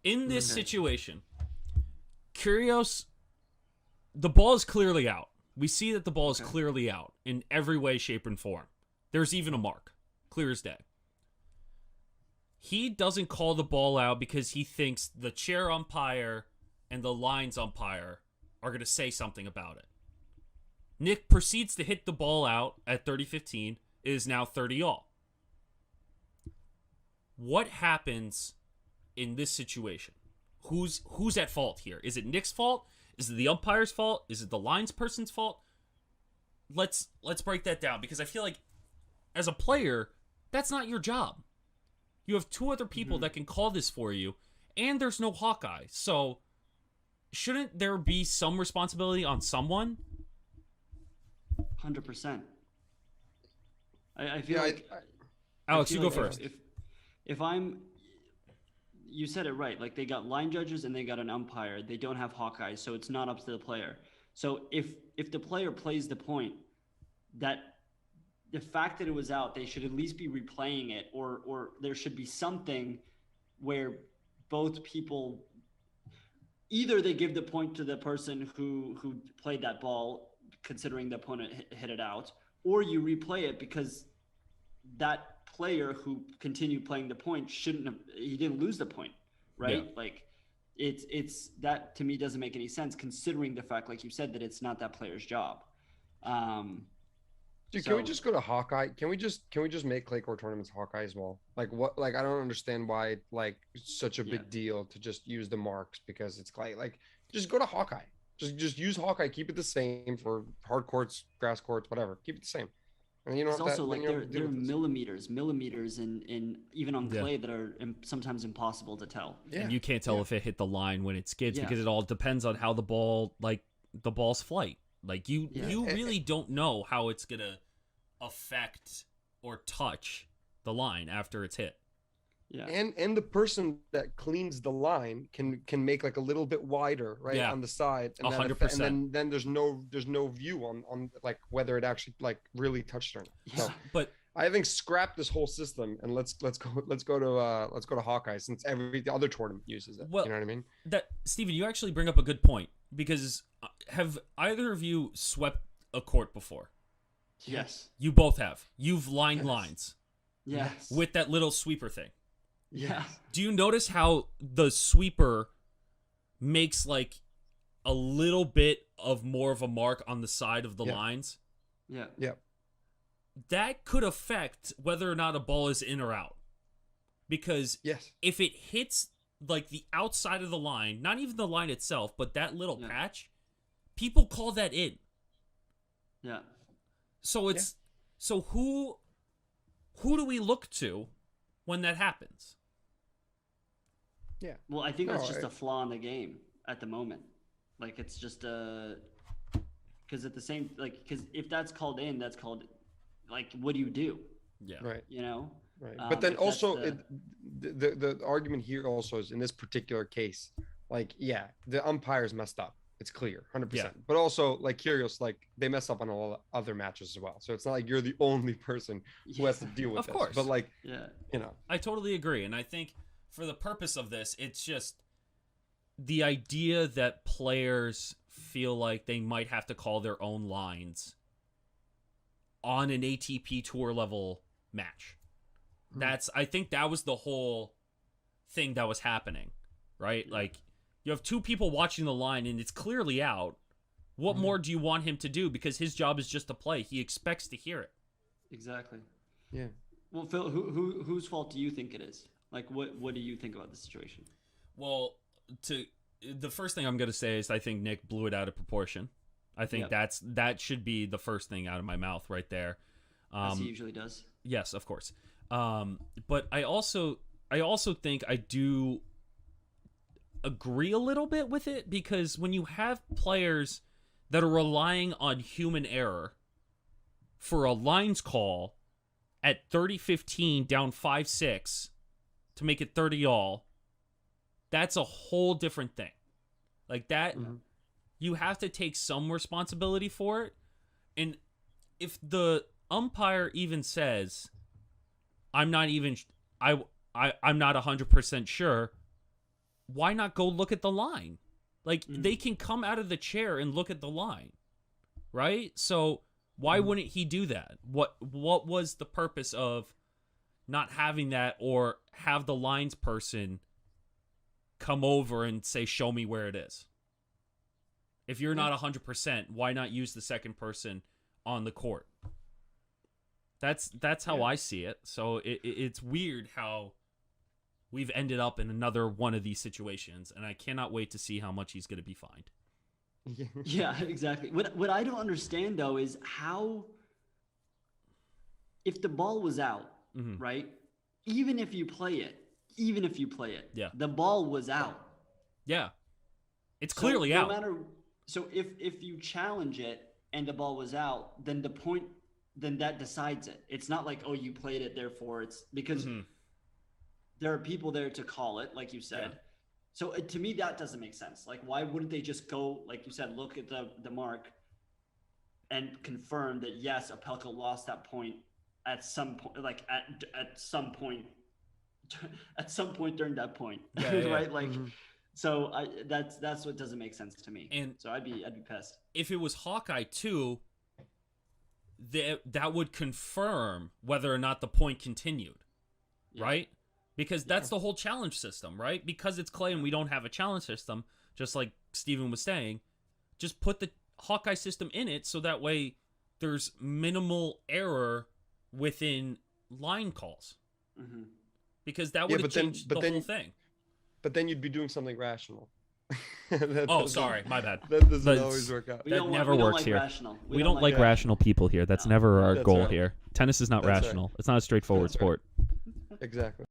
In this situation, Kyrgios, the ball is clearly out. We see that the ball is clearly out in every way, shape, and form. There's even a mark, clear as day. He doesn't call the ball out because he thinks the chair umpire and the lines umpire are going to say something about it. Nick proceeds to hit the ball out at 30-15. It is now 30-all. What happens in this situation? Who's at fault here? Is it Nick's fault? Is it the umpire's fault? Is it the lines person's fault? Let's break that down, because I feel like as a player, that's not your job. You have two other people that can call this for you, and there's no Hawkeye. So shouldn't there be some responsibility on someone? 100%. I feel like Alex, you go first. If I'm, you said it right. Like, they got line judges and they got an umpire. They don't have Hawkeye, so it's not up to the player. So if the player plays the point, that the fact that it was out, they should at least be replaying it, or there should be something where both people, either they give the point to the person who played that ball, considering the opponent hit it out, or you replay it because that player who continued playing the point he didn't lose the point, right? Yeah. Like, it's that, to me, doesn't make any sense, considering the fact, like you said, that it's not that player's job. Dude, can we just go to Hawkeye? Can we just make clay court tournaments Hawkeye as well? Like, what? Like, I don't understand why it's such a big deal to just use the marks because it's clay. Like, just go to Hawkeye. Just use Hawkeye. Keep it the same for hard courts, grass courts, whatever. Keep it the same. And it's also like there are millimeters, and even on clay that are sometimes impossible to tell. Yeah. And you can't tell if it hit the line when it skids because it all depends on how the ball's flight. Like, you really don't know how it's gonna affect or touch the line after it's hit. Yeah. And the person that cleans the line can make like a little bit wider, right, on the side, and 100%. And then there's no view on like whether it actually like really touched or not. Yeah. So, but I think scrap this whole system and let's go to Hawkeye, since every other tournament uses it. Well, you know what I mean? That, Steven, you actually bring up a good point, because have either of you swept a court before? Yes. You both have. You've lined lines. Yes. With that little sweeper thing. Yeah. Do you notice how the sweeper makes like a little bit of more of a mark on the side of the lines? Yeah. Yeah. That could affect whether or not a ball is in or out. Because if it hits like the outside of the line, not even the line itself, but that little patch, people call that in. Yeah. So it's so who do we look to when that happens? Yeah. Well, I think that's just a flaw in the game at the moment. Like, it's just because at the same, like, because if that's called in, that's called, like, what do you do? Yeah. Right. You know? Right. But then also the argument here also is, in this particular case, like, the umpires messed up. It's clear, 100%. Yeah. But also, like, Kyrgios, like, they messed up on all other matches as well. So it's not like you're the only person who has to deal with this. Of course. But, like, you know. I totally agree. And I think for the purpose of this, it's just the idea that players feel like they might have to call their own lines on an ATP tour level match. I think that was the whole thing that was happening, right? Like, you have two people watching the line and it's clearly out. What more do you want him to do? Because his job is just to play. He expects to hear it. Exactly. Yeah. Well, Phil, whose fault do you think it is? Like, what do you think about the situation? Well, the first thing I'm going to say is I think Nick blew it out of proportion. I think that should be the first thing out of my mouth right there. As he usually does. Yes, of course. But I also think I do agree a little bit with it, because when you have players that are relying on human error for a lines call at 30-15 down 5-6 to make it 30-all, that's a whole different thing. Like that, you have to take some responsibility for it. And if the umpire even says, I'm not 100% sure, why not go look at the line? Like, they can come out of the chair and look at the line, right? So why wouldn't he do that? What was the purpose of not having that, or have the lines person come over and say, show me where it is? If you're not 100%, why not use the second person on the court? That's how I see it. So it's weird how we've ended up in another one of these situations, and I cannot wait to see how much he's going to be fined. Yeah, exactly. What I don't understand, though, is how, if the ball was out, right? Even if you play it, yeah, the ball was out. Yeah, it's clearly out. So if you challenge it and the ball was out, then then that decides it. It's not like, oh, you played it, therefore it's because there are people there to call it, like you said. Yeah. So to me, that doesn't make sense. Like, why wouldn't they just go, like you said, look at the mark and confirm that, yes, Opelka lost that point at some point, like at some point during that point, right? Like, so that's what doesn't make sense to me. And so I'd be pissed. If it was Hawkeye too, that would confirm whether or not the point continued, right? Because that's the whole challenge system, right? Because it's clay and we don't have a challenge system, just like Steven was saying, just put the Hawkeye system in it so that way there's minimal error within line calls. Because that would have changed the whole thing. But then you'd be doing something rational. Sorry, my bad. That doesn't always work out. That never works here. We don't like rational people here. That's never our goal here. Tennis is not rational. It's not a straightforward sport. Exactly.